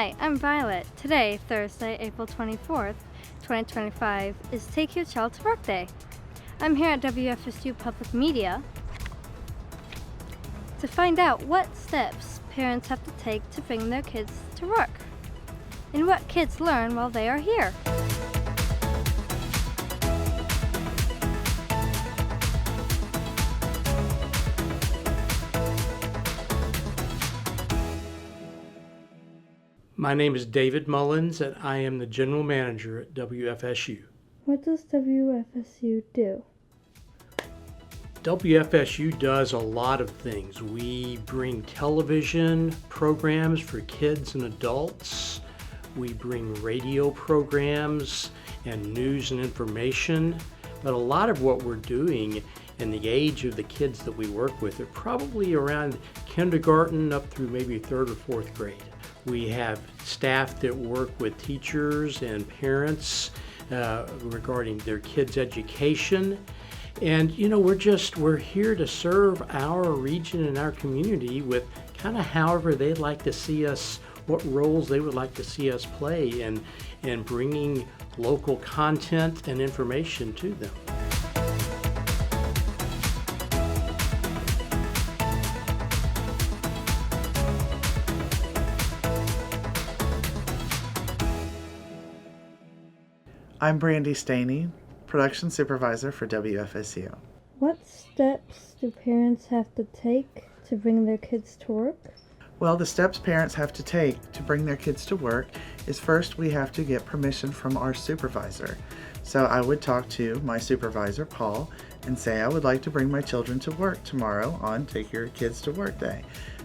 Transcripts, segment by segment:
Hi, I'm Violet. Today, Thursday, April 24th, 2025, is Take Your Child to Work Day. I'm here at WFSU Public Media to find out what steps parents have to take to bring their kids to work and what kids learn while they are here. My name is David Mullins, and I am the General Manager at WFSU. What does WFSU do? WFSU does a lot of things. We bring television programs for kids and adults. We bring radio programs and news and information. But a lot of what we're doing in the age of the kids that we work with are probably around kindergarten up through maybe 3rd or 4th grade. We have staff that work with teachers and parents regarding their kids' education. And we're here to serve our region and our community with kind of however they'd like to see us, what roles they would like to see us play in bringing local content and information to them. I'm Brandie Staney, Production Supervisor for WFSU. What steps do parents have to take to bring their kids to work? Well, the steps parents have to take to bring their kids to work is first we have to get permission from our supervisor. So I would talk to my supervisor, Paul, and say I would like to bring my children to work tomorrow on Take Your Kids to Work Day.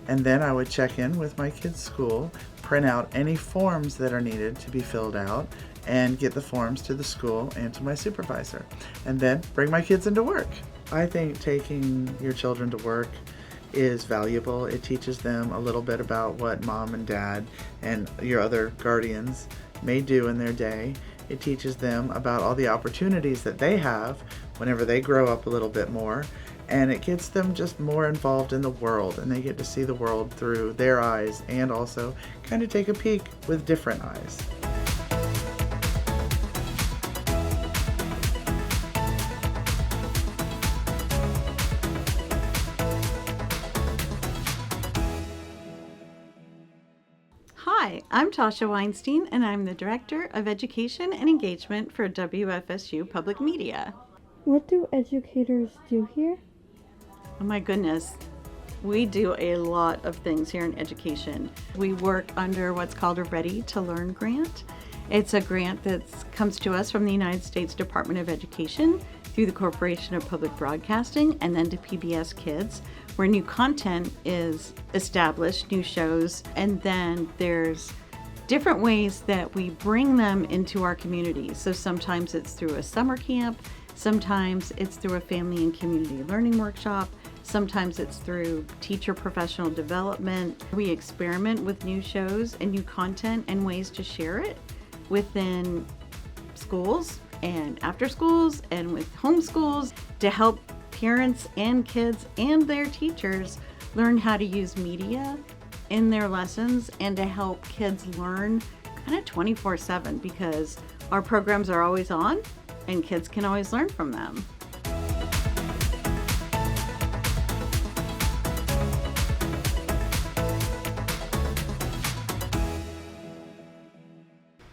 And then I would check in with my kids' school, print out any forms that are needed to be filled out, and get the forms to the school and to my supervisor, and then bring my kids into work. I think taking your children to work is valuable. It teaches them a little bit about what mom and dad and your other guardians may do in their day. It teaches them about all the opportunities that they have whenever they grow up a little bit more, and it gets them just more involved in the world, and they get to see the world through their eyes and also kind of take a peek with different eyes. Hi, I'm Tasha Weinstein, and I'm the Director of Education and Engagement for WFSU Public Media. What do educators do here? Oh my goodness, we do a lot of things here in education. We work under what's called a Ready to Learn grant. It's a grant that comes to us from the United States Department of Education through the Corporation of Public Broadcasting and then to PBS Kids, where new content is established, new shows, and then there's different ways that we bring them into our community. So sometimes it's through a summer camp, sometimes it's through a family and community learning workshop, sometimes it's through teacher professional development. We experiment with new shows and new content and ways to share it within schools and after schools and with homeschools to help parents and kids and their teachers learn how to use media in their lessons and to help kids learn kind of 24/7 because our programs are always on and kids can always learn from them.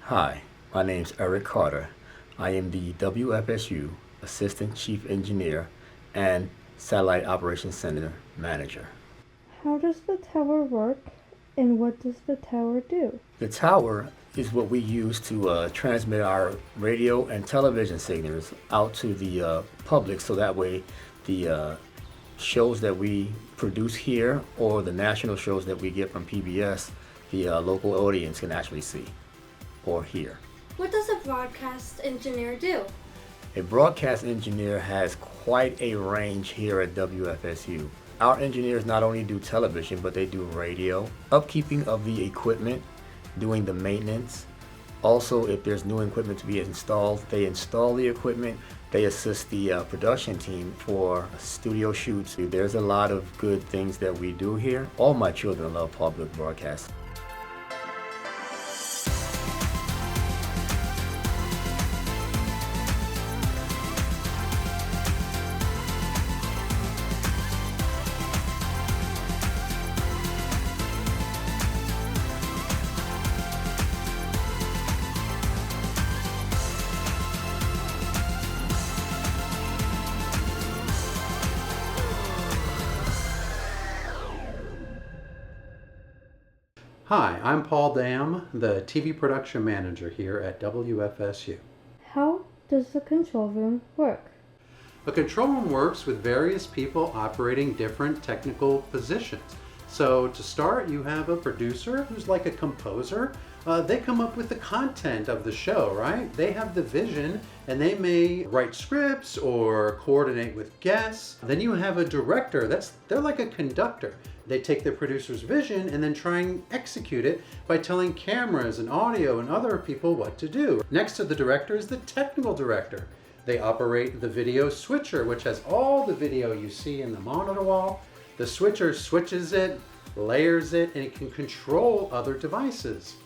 Hi, my name is Eric Carter. I am the WFSU Assistant Chief Engineer and Satellite Operations Center Manager. How does the tower work and what does the tower do? The tower is what we use to transmit our radio and television signals out to the public so that way the shows that we produce here or the national shows that we get from PBS, the local audience can actually see or hear. What does a broadcast engineer do? A broadcast engineer has quite a range here at WFSU. Our engineers not only do television, but they do radio, upkeeping of the equipment, doing the maintenance. Also, if there's new equipment to be installed, they install the equipment. They assist the production team for studio shoots. There's a lot of good things that we do here. All my children love public broadcasting. Hi, I'm Paul Dam, the TV production manager here at WFSU. How does the control room work? A control room works with various people operating different technical positions. So to start, you have a producer who's like a composer. They come up with the content of the show, right? They have the vision and they may write scripts or coordinate with guests. Then you have a director, they're like a conductor. They take the producer's vision and then try and execute it by telling cameras and audio and other people what to do. Next to the director is the technical director. They operate the video switcher, which has all the video you see in the monitor wall. The switcher switches it, layers it, and it can control other devices.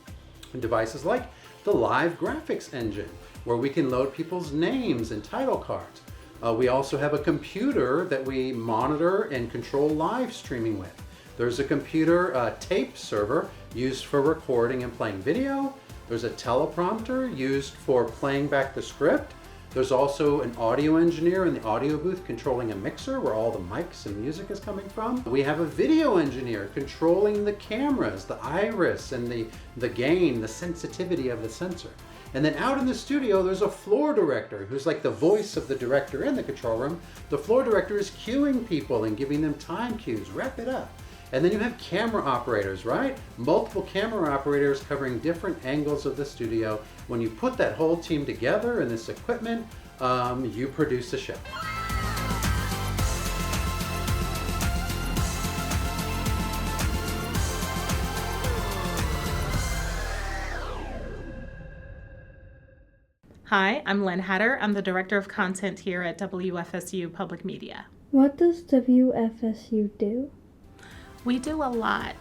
Devices like the live graphics engine, where we can load people's names and title cards. We also have a computer that we monitor and control live streaming with. There's a computer tape server used for recording and playing video. There's a teleprompter used for playing back the script. There's also an audio engineer in the audio booth controlling a mixer where all the mics and music is coming from. We have a video engineer controlling the cameras, the iris and the gain, the sensitivity of the sensor. And then out in the studio, there's a floor director who's like the voice of the director in the control room. The floor director is cueing people and giving them time cues, wrap it up. And then you have camera operators, right? Multiple camera operators covering different angles of the studio. When you put that whole team together in this equipment, you produce a show. Hi, I'm Lynn Hatter. I'm the Director of Content here at WFSU Public Media. What does WFSU do? We do a lot.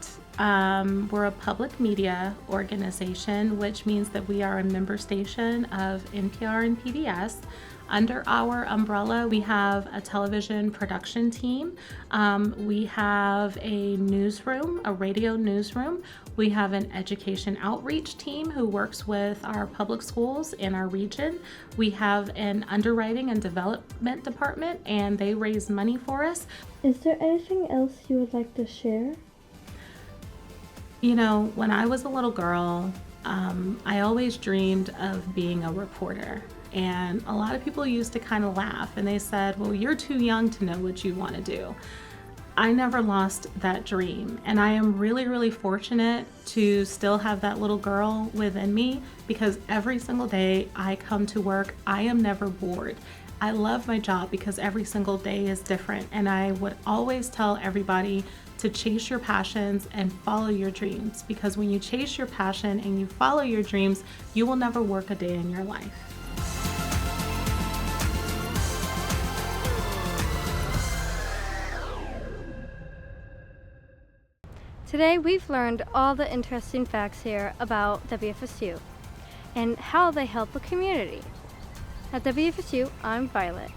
We're a public media organization, which means that we are a member station of NPR and PBS. Under our umbrella, we have a television production team. We have a newsroom, a radio newsroom. We have an education outreach team who works with our public schools in our region. We have an underwriting and development department, and they raise money for us. Is there anything else you would like to share? You know, when I was a little girl, I always dreamed of being a reporter. And a lot of people used to kind of laugh and they said, well, you're too young to know what you want to do. I never lost that dream. And I am really, really fortunate to still have that little girl within me because every single day I come to work, I am never bored. I love my job because every single day is different. And I would always tell everybody to chase your passions and follow your dreams, because when you chase your passion and you follow your dreams, you will never work a day in your life. Today we've learned all the interesting facts here about WFSU and how they help the community. At WFSU, I'm Violet.